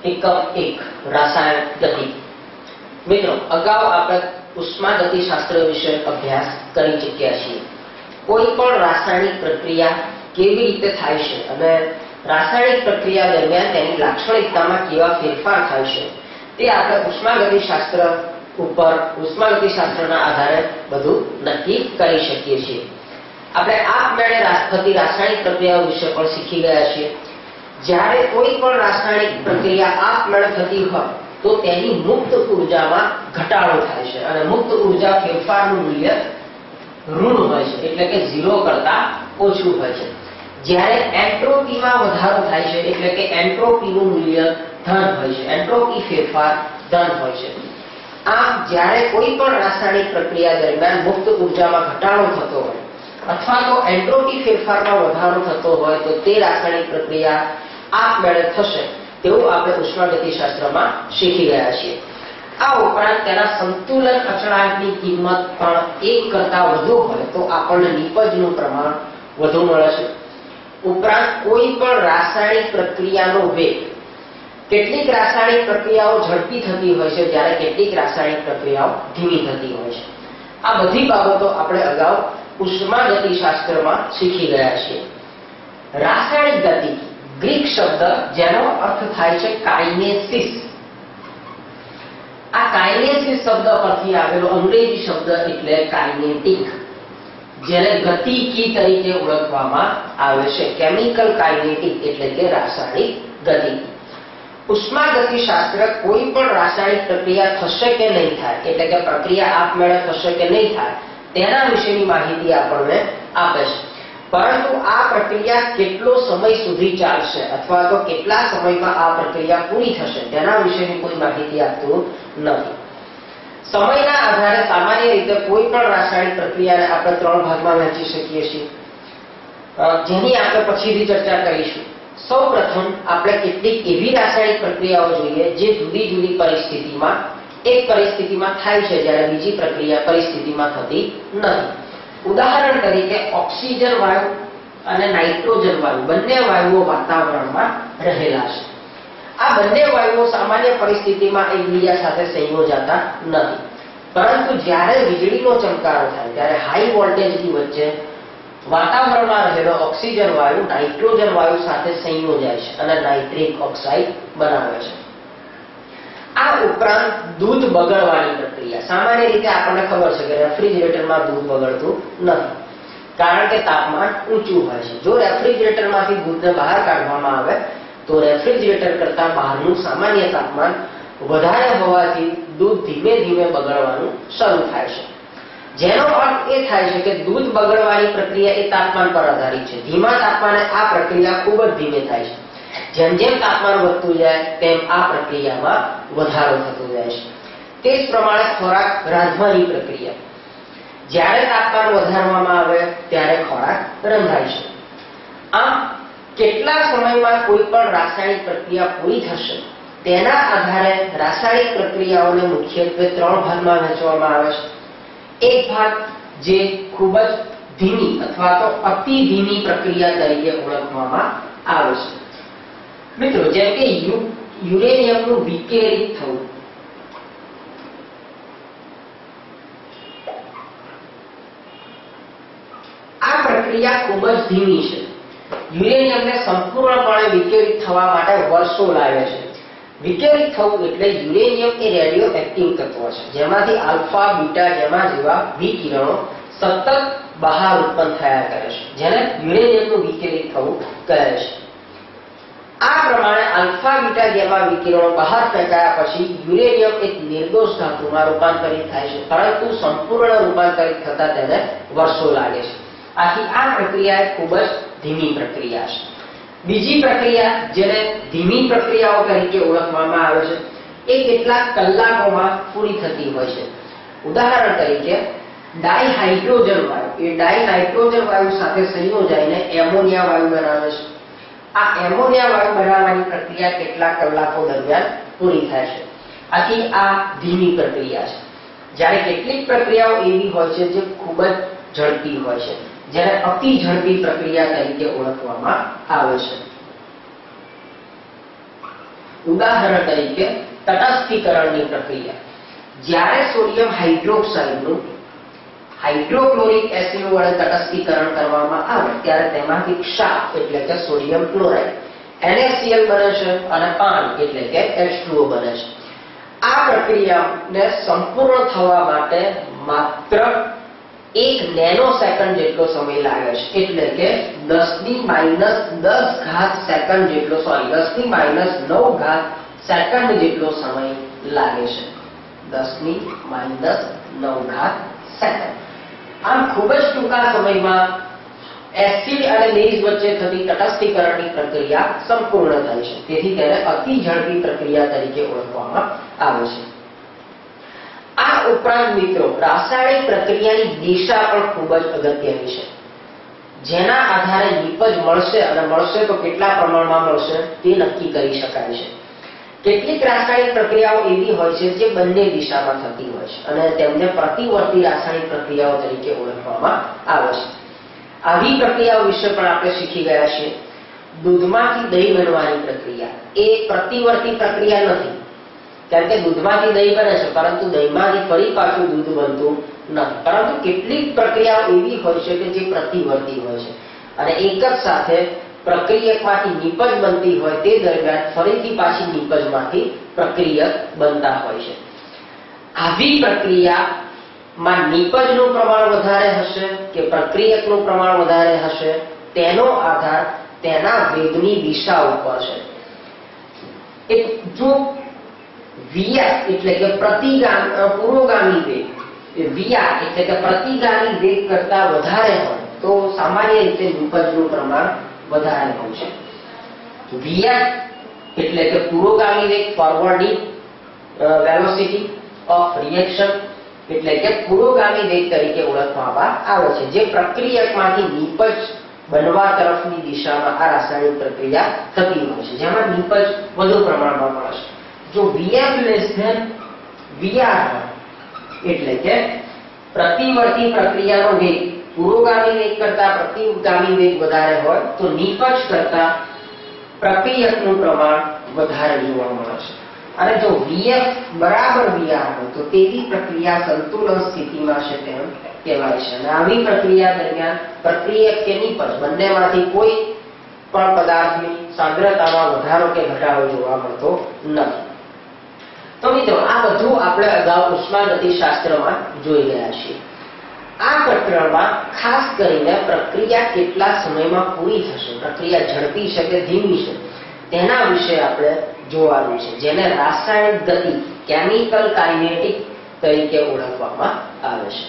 એકમ 1 રાસાયણિક ગતિ। મિત્રો, અગાઉ આપણે ઉષ્માગતિશાસ્ત્ર વિશે અભ્યાસ કરી ચૂક્યા છીએ। કોઈ પણ રાસાયણિક પ્રક્રિયા કેવી રીતે થાય છે અને રાસાયણિક પ્રક્રિયા દરમિયાન તેની લાક્ષણિકતામાં કેવા ફેરફાર થાય છે તે આપણે ઉષ્માગતિશાસ્ત્ર ઉપર ઉષ્માગતિશાસ્ત્રના આધારે બધું નક્કી કરી શકીએ છીએ। આપણે આપમેળે થતી રાસાયણિક પ્રક્રિયાઓ વિશે પણ શીખી ગયા છીએ। જ્યારે કોઈ પણ રાસાયણિક પ્રક્રિયા આપમેળે થતી હોય તો તેની મુક્ત ઉર્જામાં ઘટાડો થાય છે અને મુક્ત ઉર્જા ફેરફારનું મૂલ્ય ઋણ હોય છે, એટલે કે 0 કરતા ઓછું હોય છે। જ્યારે એન્ટ્રોપીમાં વધારો થાય છે એટલે કે એન્ટ્રોપીનું મૂલ્ય ધન હોય છે, એન્ટ્રોપી ફેરફાર ધન હોય છે। આમ જ્યારે કોઈ પણ રાસાયણિક પ્રક્રિયા દરમિયાન મુક્ત ઉર્જામાં ઘટાડો થતો હોય અથવા તો એન્ટ્રોપી ફેરફારમાં વધારો થતો હોય તો તે રાસાયણિક પ્રક્રિયા આપમેળે થશે તેવું આપણે ઉષ્માગતિશાસ્ત્રમાં શીખી ગયા છીએ। આ ઉપરાંત તેના સંતુલન અચળાંકની કિંમત પણ 1 કરતા વધુ હોય તો આપણને નિપજનું પ્રમાણ વધુ મળે છે। ઉપરાંત કોઈ પણ રાસાયણિક પ્રક્રિયાનો વેગ, કેટલીક રાસાયણિક પ્રક્રિયાઓ ઝડપી થતી હોય છે જ્યારે કેટલીક રાસાયણિક પ્રક્રિયાઓ ધીમી થતી હોય છે। આ બધી બાબતો આપણે અગાઉ ઉષ્માગતિશાસ્ત્રમાં શીખી ગયા છીએ। રાસાયણિક ગતિ ગ્રીક શબ્દ જેનો અર્થ થાય છે કાઇનેસિસ, આ કાઇનેસિસ શબ્દ પરથી આવેલો અંગ્રેજી શબ્દ એટલે કાઇનેટિક, જેને ગતિકી તરીકે ઓળખવામાં આવે છે। કેમિકલ કાઇનેટિક એટલે કે રાસાયણિક ગતિ। ઉષ્માગતિશાસ્ત્ર કોઈ પણ રાસાયણિક પ્રક્રિયા થશે કે નહીં થાય, એટલે કે પ્રક્રિયા આપમેળે થશે કે નહીં થાય તેના વિશેની માહિતી આપણને આપે છે, પરંતુ આ પ્રક્રિયા કેટલો સમય સુધી ચાલશે અથવા તો કેટલા સમયમાં આ પ્રક્રિયા પૂરી થશે તેના વિશેની કોઈ માહિતી આપતું નથી। સમયના આધારે સામાન્ય રીતે કોઈ પણ રાસાયણિક પ્રક્રિયાને આપણે 3 ભાગમાં વહેંચી શકીએ છીએ, જેની આપણે પછીથી ચર્ચા કરીશું। સૌપ્રથમ આપણે કેટલીક એવી રાસાયણિક પ્રક્રિયાઓ જોઈએ જે જુદી જુદી પરિસ્થિતિમાં, એક પરિસ્થિતિમાં થાય છે જ્યારે બીજી પ્રક્રિયા પરિસ્થિતિમાં થતી નથી। ઉદાહરણ તરીકે ઓક્સિજન વાયુ અને નાઇટ્રોજન વાયુ બંને વાયુઓ વાતાવરણમાં રહેલા છે। આ બંને વાયુઓ સામાન્ય પરિસ્થિતિમાં એકબીજા સાથે સંયોજાતા નથી, પરંતુ જ્યારે વીજળીનો ચમકારો થાય ત્યારે હાઈ વોલ્ટેજની વચ્ચે વાતાવરણમાં રહેલો ઓક્સિજન વાયુ નાઇટ્રોજન વાયુ સાથે સંયોજાય છે અને નાઇટ્રિક ઓક્સાઇડ બનાવે છે। આ ઉપરાંત દૂધ બગડવાની પ્રક્રિયા, સામાન્ય રીતે આપણને ખબર છે કે રેફ્રિજરેટરમાં દૂધ બગડતું નથી કારણ કે તાપમાન ઊંચું હોય છે। જો રેફ્રિજરેટરમાંથી દૂધને બહાર કાઢવામાં આવે તો રેફ્રિજરેટર કરતા બહારનું સામાન્ય તાપમાન વધારે હોવાથી દૂધ ધીમે ધીમે બગડવાનું શરૂ થાય છે, જેનો અર્થ એ થાય છે કે દૂધ બગડવાની પ્રક્રિયા એ તાપમાન પર આધારિત છે। ધીમા તાપમાને આ પ્રક્રિયા ખૂબ જ ધીમે થાય છે, જેમ જેમ તાપમાન વધતું જાય તેમ આ પ્રક્રિયામાં વધારો થતો જાય છે। તે જ પ્રમાણે ખોરાક રાંધવાની પ્રક્રિયા, જ્યારે તાપમાન વધારવામાં આવે ત્યારે ખોરાક રંધાય છે। આમ કેટલા સમયમાં કોઈ પણ રાસાયણિક પ્રક્રિયા પૂરી થશે તેના આધારે રાસાયણિક પ્રક્રિયાઓને મુખ્યત્વે 3 ભાગમાં વહેંચવામાં આવે છે। એક ભાગ જે ખૂબ જ ધીમી અથવા તો અતિ ધીમી પ્રક્રિયા તરીકે ઓળખવામાં આવે છે। મિત્રો, જેમ કે યુરેનિયમનું વિકેરિત થવું, આ પ્રક્રિયા ખૂબ જ ધીમી છે। યુરેનિયમને સંપૂર્ણપણે વિકેરિત થવા માટે વર્ષો લાગે છે। વિકેરિત થવું એટલે યુરેનિયમ એ રેડિયો એક્ટિવ તત્વ છે જેમાંથી આલ્ફા, બીટા, ગામા જેવા વિકિરણો સતત બહાર ઉત્પન્ન થયા કરે છે, જેને યુરેનિયમનું વિકેરિત થવું કહે છે। આ પ્રમાણે આલ્ફા, બીટા, ગામા વિકિરણો બહાર ફેંકાયા પછી યુરેનિયમ એક નિર્દોષ ધાતુમાં રૂપાંતરિત થાય છે, પરંતુ સંપૂર્ણ રૂપાંતરિત થતા તેને વર્ષો લાગે છે। આથી આ પ્રક્રિયા ખૂબ જ ધીમી પ્રક્રિયા છે। બીજી પ્રક્રિયા જેને ધીમી પ્રક્રિયાઓ તરીકે ઓળખવામાં આવે છે એ કેટલાક કલાકોમાં પૂરી થતી હોય છે। ઉદાહરણ તરીકે ડાયહાઇડ્રોજન વાયુ એ ડાયનાઇટ્રોજન વાયુ સાથે સંયોજાઈને એમોનિયા વાયુ બનાવે છે। આ એમોનિયા વાયુ બનાવવાની પ્રક્રિયા કેટલાક કલાકો દરમિયાન પૂરી થાય છે। આથી આ ધીમી પ્રક્રિયા છે। જ્યારે કેટલીક પ્રક્રિયાઓ એવી હોય છે જે ખૂબ જ ઝડપી હોય છે, જેને અતિ ઝડપી પ્રક્રિયા તરીકે ઓળખવામાં આવે છે। ઉદાહરણ તરીકે તટસ્થીકરણની પ્રક્રિયા. જ્યારે સોડિયમ હાઇડ્રોક્સાઇડનું હાઇડ્રોક્લોરિક એસિડ વડે તટસ્થીકરણ કરવામાં આવે ત્યારે તેમાંથી ક્ષાર એટલે કે સોડિયમ ક્લોરાઇડ NaCl બને છે અને પાણી એટલે કે H2O બને છે. આ પ્રક્રિયાને સંપૂર્ણ થવા માટે માત્ર 1 નેનો સેકન્ડ જેટલો સમય લાગે છે, એટલે કે 10⁻10 સેકન્ડ જેટલો 10⁻9 સેકન્ડ જેટલો સમય લાગે છે. 10⁻10 સેકન્ડ. આમ ખૂબ જ ટૂંકા સમયમાં એસિડ અને બેઝ વચ્ચે થતી તટસ્થીકરણની પ્રક્રિયા સંપૂર્ણ થાય છે. તેથી તેને અતિ ઝડપી પ્રક્રિયા તરીકે ઓળખવામાં આવે છે. આ ઉપરાંત મિત્રો રાસાયણિક પ્રક્રિયાની દિશા પણ ખૂબ જ અગત્યની છે, જેના આધારે નિપજ મળશે અને મળશે તો કેટલા પ્રમાણમાં મળશે તે નક્કી કરી શકાય છે. કેટલીક રાસાયણિક પ્રક્રિયાઓ એવી હોય છે જે બંને દિશામાં થતી હોય છે અને તેમને પ્રતિવર્તી રાસાયણિક પ્રક્રિયાઓ તરીકે ઓળખવામાં આવે છે. આવી પ્રક્રિયાઓ વિશે પણ આપણે શીખી ગયા છીએ. દૂધમાંથી દહીં બનવાની પ્રક્રિયા એ પ્રતિવર્તી પ્રક્રિયા નથી, કારણ કે દૂધમાંથી દહીં બને છે પરંતુ દહીંમાંથી ફરી પાછું દૂધ બનતું નથી. પરંતુ કેટલીક પ્રક્રિયાઓ એવી હોય છે કે જે પ્રતિવર્તી હોય છે અને એક જ સાથે પ્રક્રિયકમાંથી નિપજ બનતી હોય તે દરમિયાન ફરીથી પાછી નિપજમાંથી પ્રક્રિયક બનતા હોય છે. આવી પ્રક્રિયામાં નિપજનું પ્રમાણ વધારે હશે કે પ્રક્રિયકનું પ્રમાણ વધારે હશે તેનો આધાર તેના વેગની દિશા ઉપર છે. જો વિયા એટલે કે પુરોગામી વેગ, વિયા એટલે કે પ્રતિગામી વેગ કરતા વધારે હોય તો સામાન્ય રીતે નિપજનું પ્રમાણ વધારે હોય છે. વિયા એટલે કે પુરોગામી વેગ, ફોરવર્ડિંગ વેલોસિટી ઓફ રિએક્શન એટલે કે પુરોગામી વેગ તરીકે ઓળખવામાં આવે છે, જે પ્રક્રિયકમાંથી નિપજ બનવા તરફની દિશામાં આ રાસાયણિક પ્રક્રિયા થતી હોય છે, જેમાં નિપજ વધુ પ્રમાણમાં મળે છે. જો Vf Vr એટલે કે પ્રતિવર્તી પ્રક્રિયાનો વેગ પુરોગામી વેગ કરતા પ્રતિગામી વેગ વધારે હોય તો નિપજ કરતા પ્રક્રિયકનું પ્રમાણ વધારે જોવા મળે છે. અને જો Vf બરાબર Vr હોય તો તેવી પ્રક્રિયા સંતુલન સ્થિતિમાં છે તેમ કહેવાય છે. અને આવી પ્રક્રિયા દરમિયાન પ્રક્રિયક કે નિપજ બંનેમાંથી કોઈ પણ પદાર્થની સાંદ્રતામાં વધારો કે ઘટાડો જોવા મળતો નથી. તો મિત્રો આ બધું આપણે અગાઉ ઉષ્માગતિશાસ્ત્રમાં જોઈ ગયા છીએ. આ પ્રકરણમાં ખાસ કરીને પ્રક્રિયા કેટલા સમયમાં પૂરી થશે, પ્રક્રિયા ઝડપી છે કે ધીમી છે તેના વિશે આપણે જોવાનું છે, જેને રાસાયણિક ગતિ કેમિકલ કાઇનેટિક તરીકે ઓળખવામાં આવે છે.